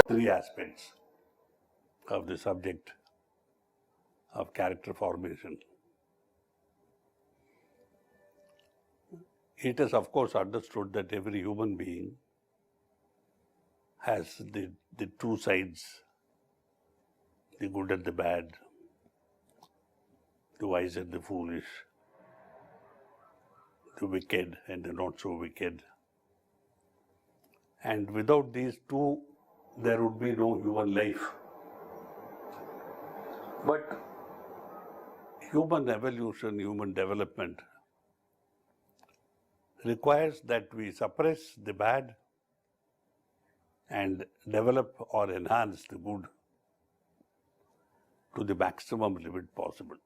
Three aspects of the subject of character formation. It is, of course, understood that every human being has the two sides, the good and the bad, the wise and the foolish, the wicked and the not so wicked. And without these two, there would be no human life. But human evolution, human development requires that we suppress the bad and develop or enhance the good to the maximum limit possible.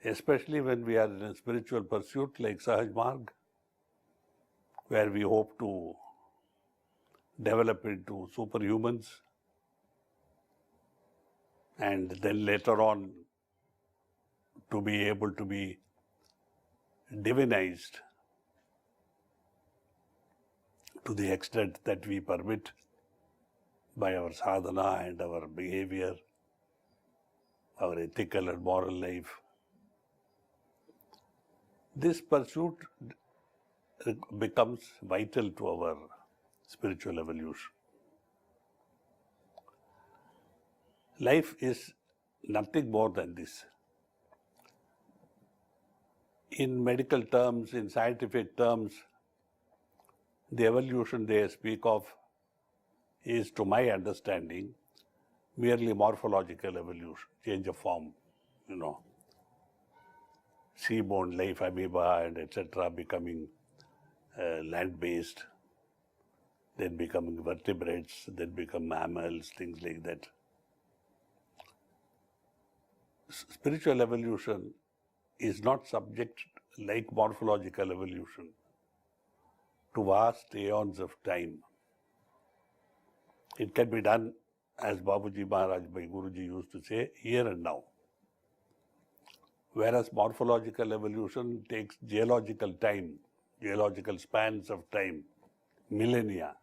Especially when we are in a spiritual pursuit like Sahaj Marg, where we hope to develop into superhumans and then later on to be able to be divinized to the extent that we permit by our sadhana and our behavior, our ethical and moral life. This pursuit becomes vital to our spiritual evolution. Life is nothing more than this. In medical terms, in scientific terms, the evolution they speak of is, to my understanding, merely morphological evolution, change of form, sea-borne life, amoeba and etc. becoming land-based, then becoming vertebrates, then become mammals, things like that. Spiritual evolution is not subject, like morphological evolution, to vast aeons of time. It can be done, as Babuji Maharaj by Guruji used to say, here and now. Whereas morphological evolution takes geological time, geological spans of time, millennia.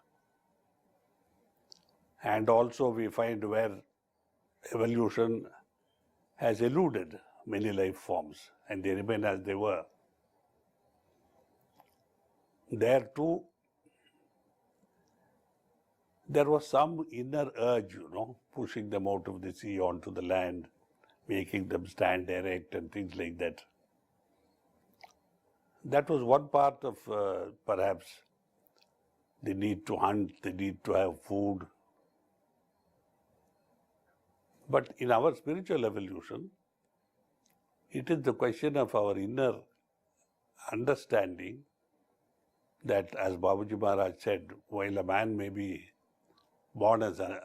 And also we find where evolution has eluded many life forms and they remain as they were. There too, there was some inner urge, pushing them out of the sea onto the land, making them stand erect and things like that. That was one part of perhaps the need to hunt, the need to have food. But in our spiritual evolution, it is the question of our inner understanding that, as Babuji Maharaj said, while a man may be born as an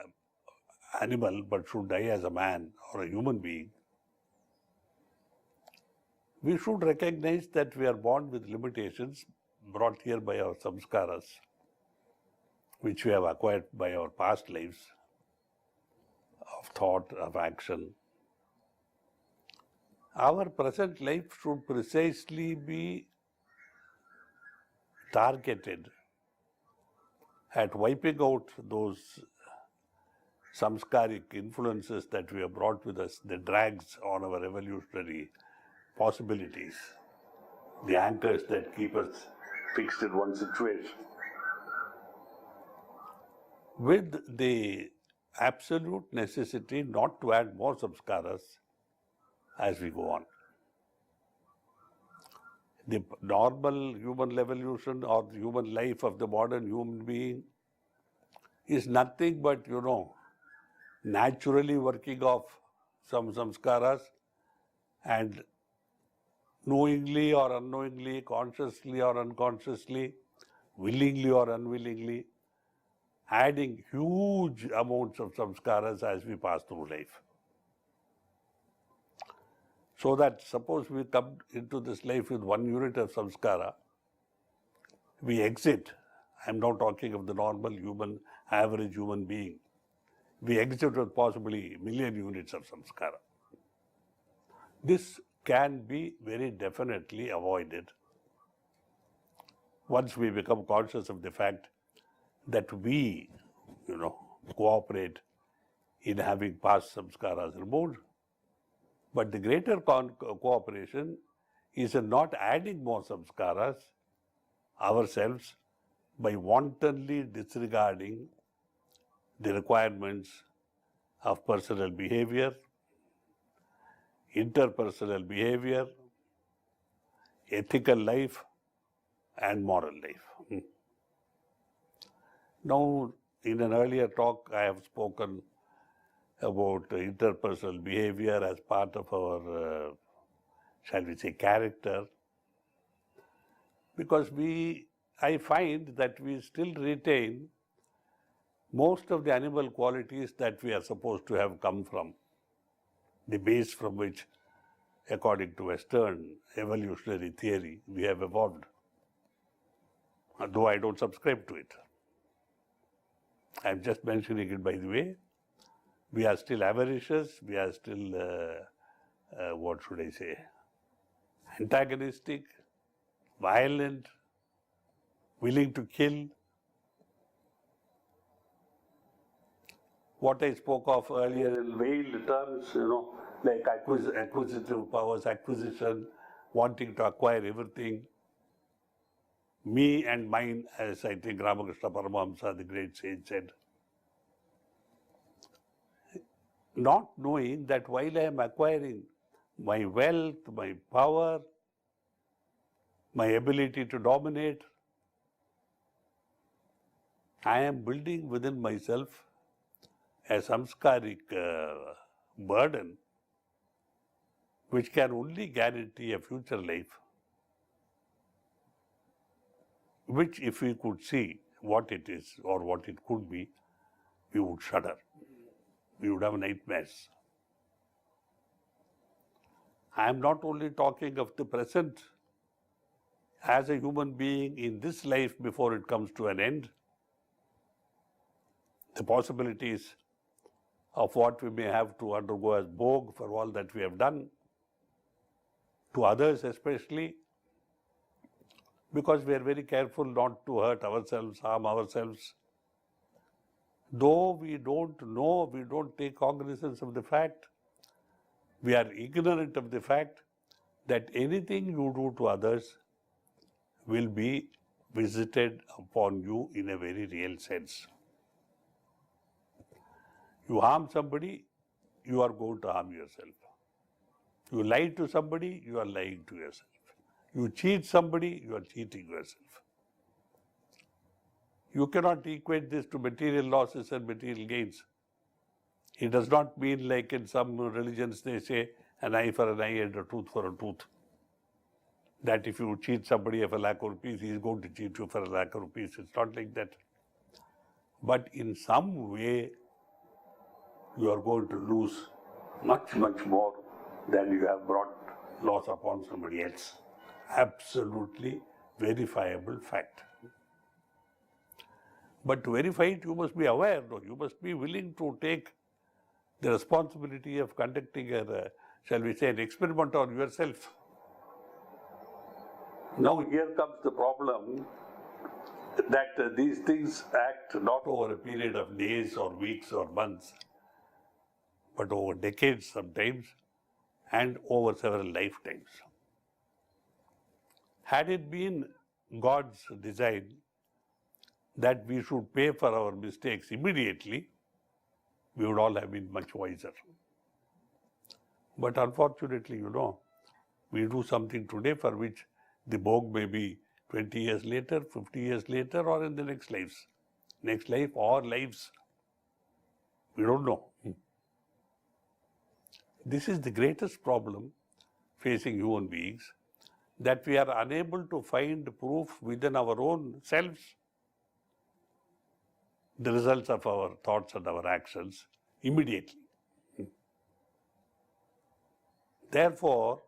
animal but should die as a man or a human being, we should recognize that we are born with limitations brought here by our samskaras, which we have acquired by our past lives of thought, of action. Our present life should precisely be targeted at wiping out those samskaric influences that we have brought with us, the drags on our evolutionary possibilities, the anchors that keep us fixed in one situation, with the absolute necessity not to add more samskaras as we go on. The normal human evolution or the human life of the modern human being is nothing but, naturally working off some samskaras and knowingly or unknowingly, consciously or unconsciously, willingly or unwillingly, adding huge amounts of samskaras as we pass through life. So that suppose we come into this life with 1 unit of samskara, we exit, I'm now talking of the normal human, average human being, we exit with possibly 1,000,000 units of samskara. This can be very definitely avoided once we become conscious of the fact that we, cooperate in having past samskaras removed. But the greater cooperation is in not adding more samskaras ourselves by wantonly disregarding the requirements of personal behavior, interpersonal behavior, ethical life, and moral life. Now, in an earlier talk, I have spoken about interpersonal behavior as part of our, shall we say, character, because I find that we still retain most of the animal qualities that we are supposed to have come from, the base from which, according to Western evolutionary theory, we have evolved, though I don't subscribe to it. I'm just mentioning it by the way. We are still avaricious, we are still, what should I say, antagonistic, violent, willing to kill. What I spoke of earlier in veiled terms, like acquisitive powers, acquisition, wanting to acquire everything, me and mine, as I think Ramakrishna Paramahamsa, the great sage, said. Not knowing that while I am acquiring my wealth, my power, my ability to dominate, I am building within myself a samskaric burden which can only guarantee a future life, which if we could see what it is or what it could be, we would shudder. We would have nightmares. I am not only talking of the present as a human being in this life before it comes to an end, the possibilities of what we may have to undergo as bhog for all that we have done, to others especially, because we are very careful not to hurt ourselves, harm ourselves. Though we don't know, we don't take cognizance of the fact, we are ignorant of the fact that anything you do to others will be visited upon you in a very real sense. You harm somebody, you are going to harm yourself. You lie to somebody, you are lying to yourself. You cheat somebody, you are cheating yourself. You cannot equate this to material losses and material gains. It does not mean like in some religions they say an eye for an eye and a tooth for a tooth. That if you cheat somebody of ₹1,00,000 rupees, he is going to cheat you for ₹1,00,000 rupees. It's not like that. But in some way, you are going to lose much, much more than you have brought loss upon somebody else. Absolutely verifiable fact. But to verify it, you must be aware, you must be willing to take the responsibility of conducting a, shall we say, an experiment on yourself. Now here comes the problem that these things act not over a period of days or weeks or months, but over decades sometimes and over several lifetimes. Had it been God's design that we should pay for our mistakes immediately, we would all have been much wiser. But unfortunately, we do something today for which the bhog may be 20 years later, 50 years later, or in the next life or lives. We don't know. This is the greatest problem facing human beings, that we are unable to find proof within our own selves, the results of our thoughts and our actions immediately. Therefore,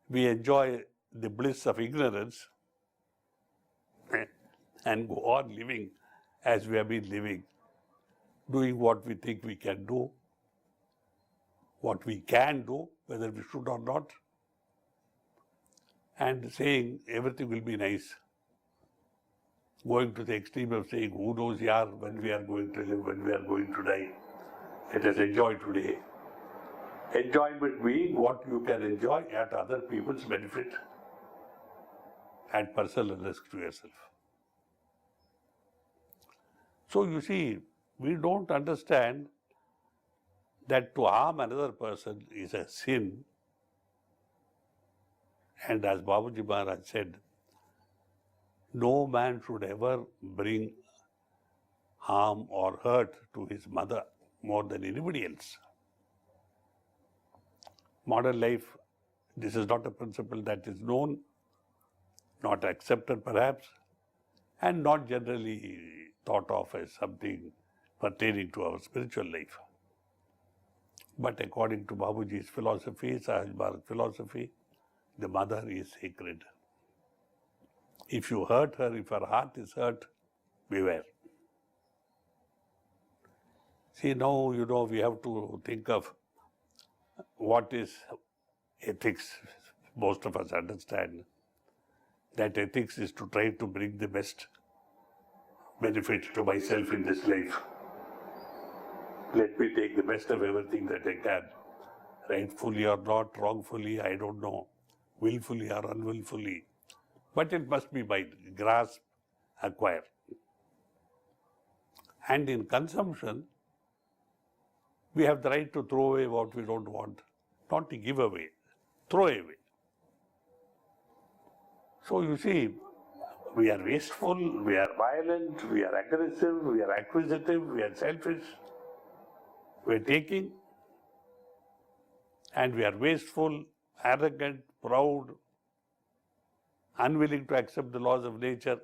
we enjoy the bliss of ignorance and go on living as we have been living, doing what we think we can do, what we can do, whether we should or not, and saying everything will be nice. Going to the extreme of saying, who knows, yaar, when we are going to live, when we are going to die. Let us enjoy today. Enjoyment being what you can enjoy at other people's benefit and personal risk to yourself. So you see, we don't understand that to harm another person is a sin. And as Babaji Maharaj said, no man should ever bring harm or hurt to his mother more than anybody else. Modern life, this is not a principle that is known, not accepted perhaps, and not generally thought of as something pertaining to our spiritual life. But according to Babaji's philosophy, Sahaj Bharat philosophy, the mother is sacred. If you hurt her, if her heart is hurt, beware. See, now, we have to think of what is ethics. Most of us understand that ethics is to try to bring the best benefit to myself in this life. Let me take the best of everything that I can. Rightfully or not, wrongfully, I don't know. Willfully or unwillfully. But it must be by grasp, acquire. And in consumption, we have the right to throw away what we don't want, not to give away, throw away. So you see, we are wasteful, we are violent, we are aggressive, we are acquisitive, we are selfish, we are taking, and we are wasteful, arrogant, proud, unwilling to accept the laws of nature,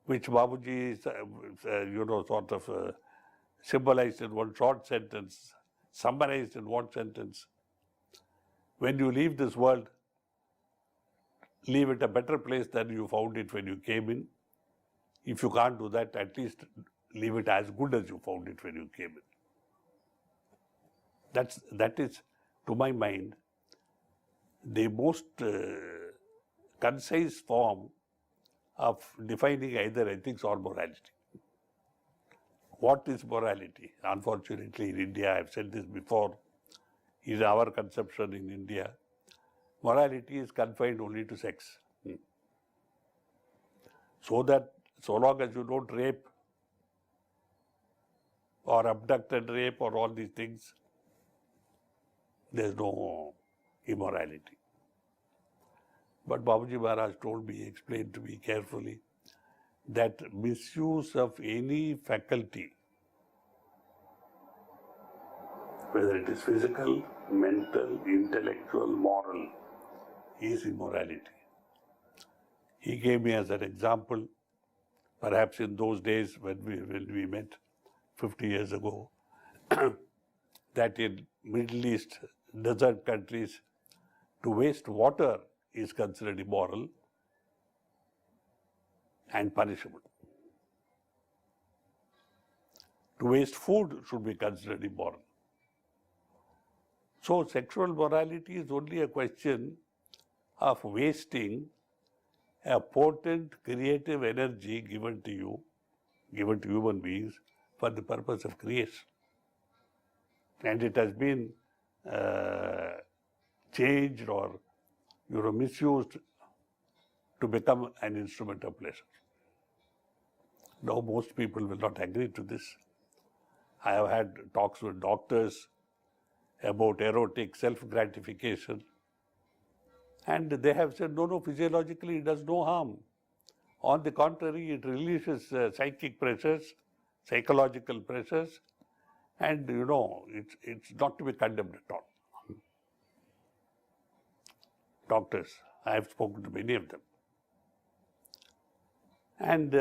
which Babaji sort of symbolized in one short sentence, summarized in one sentence. When you leave this world, leave it a better place than you found it when you came in. If you can't do that, at least leave it as good as you found it when you came in. That is, to my mind, the most concise form of defining either ethics or morality. What is morality? Unfortunately, in India, I have said this before, in our conception in India, morality is confined only to sex. So long as you don't rape or abduct and rape or all these things, there's no immorality. But Babaji Maharaj told me, explained to me carefully, that misuse of any faculty, whether it is physical, mental, intellectual, moral, is immorality. He gave me as an example, perhaps in those days when we met 50 years ago, that in Middle East desert countries, to waste water is considered immoral and punishable. To waste food should be considered immoral. So sexual morality is only a question of wasting a potent creative energy given to you, given to human beings for the purpose of creation. And it has been changed or misused to become an instrument of pleasure. Now most people will not agree to this. I have had talks with doctors about erotic self-gratification, and they have said, no, physiologically it does no harm. On the contrary, it releases psychic pressures, psychological pressures, and it's not to be condemned at all. Doctors, I have spoken to many of them. And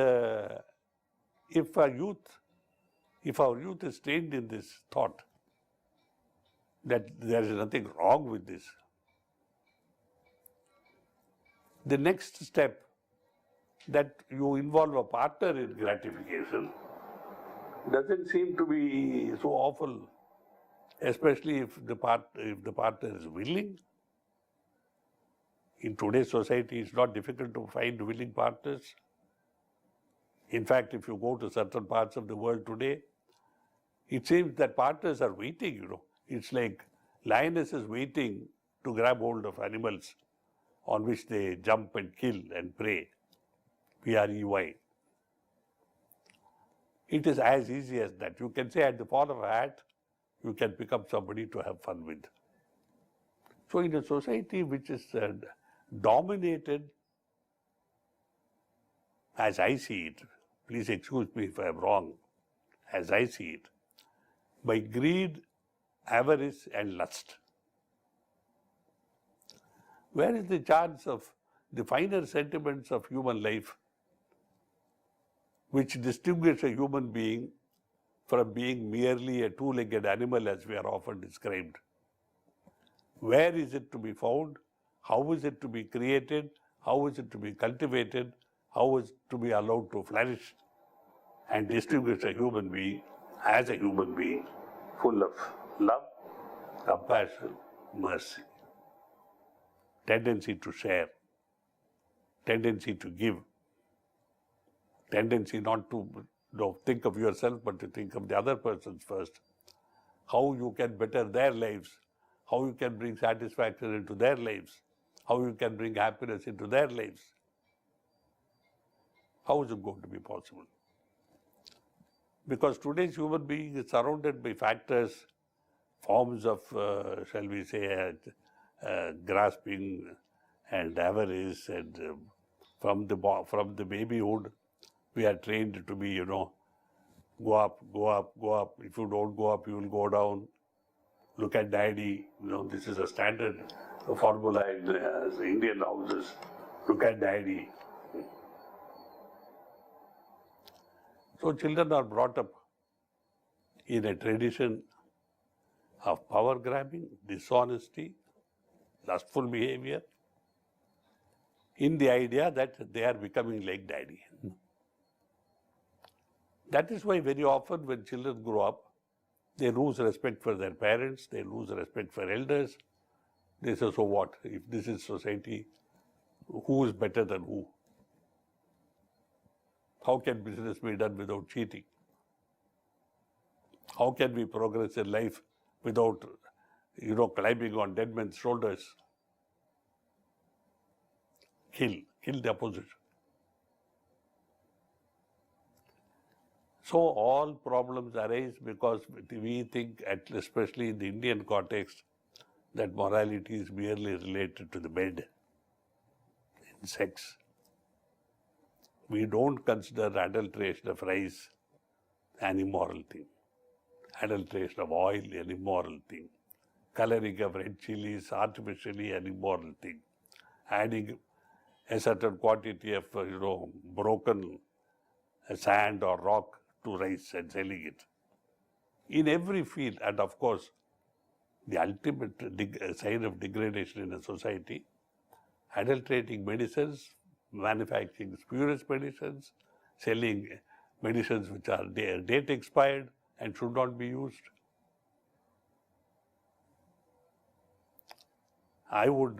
if our youth is trained in this thought that there is nothing wrong with this, the next step, that you involve a partner in gratification, doesn't seem to be so awful especially if the partner is willing. In today's society, it's not difficult to find willing partners. In fact, if you go to certain parts of the world today, it seems that partners are waiting, It's like lioness is waiting to grab hold of animals on which they jump and kill and prey. Prey. It is as easy as that. You can say at the fall of a hat, you can pick up somebody to have fun with. So in a society which is dominated, as I see it, please excuse me if I am wrong, as I see it, by greed, avarice and lust. Where is the chance of the finer sentiments of human life which distinguish a human being from being merely a two-legged animal as we are often described? Where is it to be found? How is it to be created? How is it to be cultivated? How is it to be allowed to flourish and distinguish a human being as a human being full of love, compassion, mercy, tendency to share, tendency to give, tendency not to think of yourself but to think of the other persons first, how you can better their lives, how you can bring satisfaction into their lives, how you can bring happiness into their lives. How is it going to be possible? Because today's human being is surrounded by factors, forms of, shall we say, grasping and avarice, and from the babyhood, we are trained to be, go up, go up, go up. If you don't go up, you will go down. Look at daddy. This is a standard formula in the Indian houses. Look at daddy. So children are brought up in a tradition of power grabbing, dishonesty, lustful behavior, in the idea that they are becoming like daddy. That is why very often when children grow up, they lose respect for their parents, they lose respect for elders. They say, so what? If this is society, who is better than who? How can business be done without cheating? How can we progress in life without, climbing on dead men's shoulders? Kill the opposition. So all problems arise because we think, especially in the Indian context, that morality is merely related to the bed, in sex. We don't consider adulteration of rice an immoral thing, adulteration of oil an immoral thing, coloring of red chilies artificially an immoral thing, adding a certain quantity of broken sand or rock to rice and selling it. In every field, and of course, the ultimate sign of degradation in a society, adulterating medicines, manufacturing spurious medicines, selling medicines which are date expired and should not be used. I would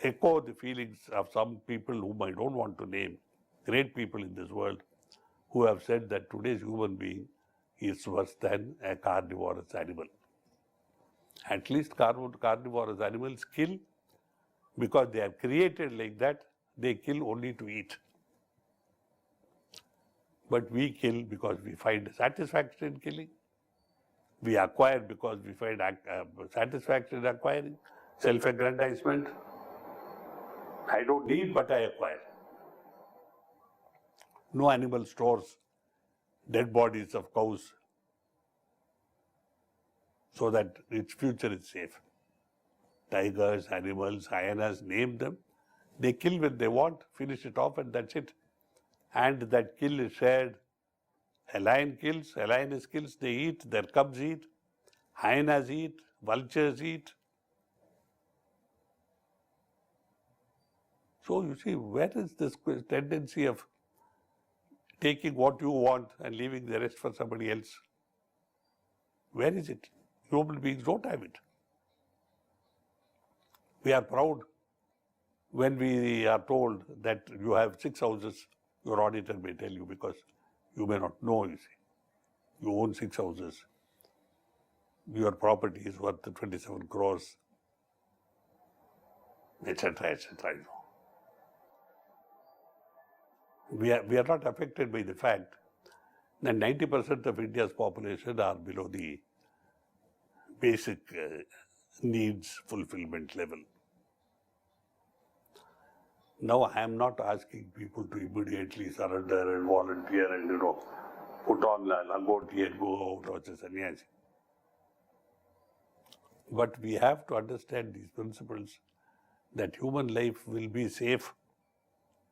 echo the feelings of some people whom I don't want to name, great people in this world, who have said that today's human being is worse than a carnivorous animal. At least carnivorous animals kill because they are created like that. They kill only to eat. But we kill because we find satisfaction in killing. We acquire because we find satisfaction in acquiring. Self-aggrandizement. I don't need, but I acquire. No animal stores dead bodies of cows so that its future is safe. Tigers, animals, hyenas, name them. They kill when they want, finish it off, and that's it. And that kill is shared. A lion kills, a lioness kills, they eat, their cubs eat, hyenas eat, vultures eat. So you see, where is this tendency of taking what you want and leaving the rest for somebody else? Where is it? human beings don't have it. We are proud when we are told that you have 6 houses. Your auditor may tell you because you may not know, you see. You own 6 houses. Your property is worth 27 crores, etc., etc. We are not affected by the fact that 90% of India's population are below the basic needs fulfillment level. Now, I am not asking people to immediately surrender and volunteer and, put on langoti and go out as a sannyasi. But we have to understand these principles that human life will be safe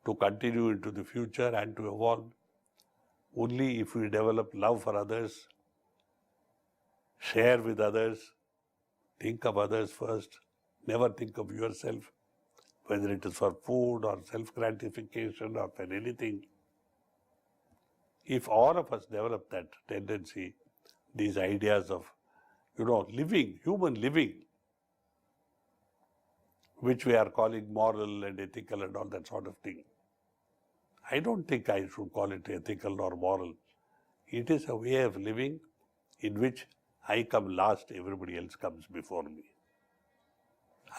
to continue into the future and to evolve only if we develop love for others, share with others, think of others first, never think of yourself, whether it is for food or self-gratification or for anything. If all of us develop that tendency, these ideas of, living, human living, which we are calling moral and ethical and all that sort of thing, I don't think I should call it ethical or moral. It is a way of living in which I come last, everybody else comes before me.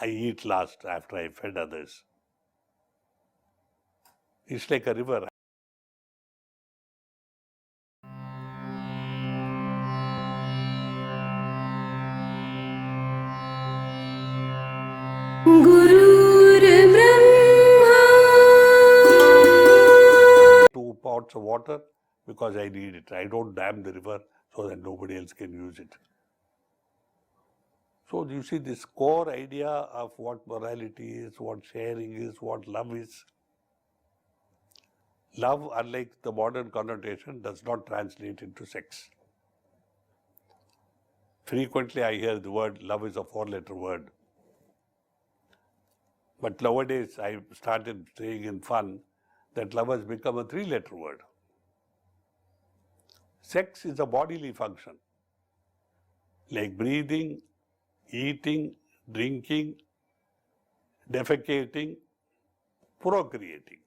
I eat last after I fed others. It's like a river. Two pots of water because I need it. I don't dam the river so that nobody else can use it. So you see, this core idea of what morality is, what sharing is, what love is. Love, unlike the modern connotation, does not translate into sex. Frequently I hear the word love is a 4-letter word. But nowadays I started saying in fun that love has become a 3-letter word. Sex is a bodily function, like breathing, eating, drinking, defecating, procreating.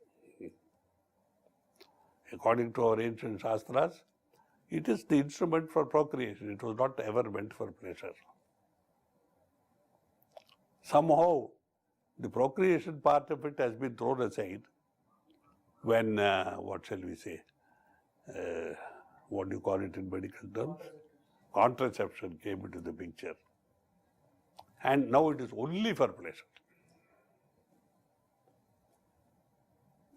According to our ancient Shastras, it is the instrument for procreation. It was not ever meant for pleasure. Somehow, the procreation part of it has been thrown aside when, what shall we say, what do you call it in medical terms? Contraception came into the picture. And now it is only for pleasure.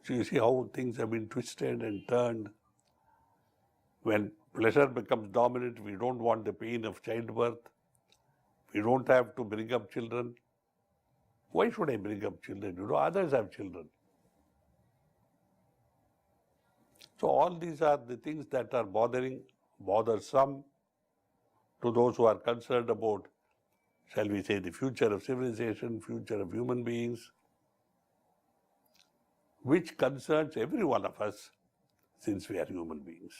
So you see how things have been twisted and turned. When pleasure becomes dominant, we don't want the pain of childbirth. We don't have to bring up children. Why should I bring up children? Others have children. So all these are the things that are bothersome to those who are concerned about, shall we say, the future of civilization, future of human beings, which concerns every one of us since we are human beings.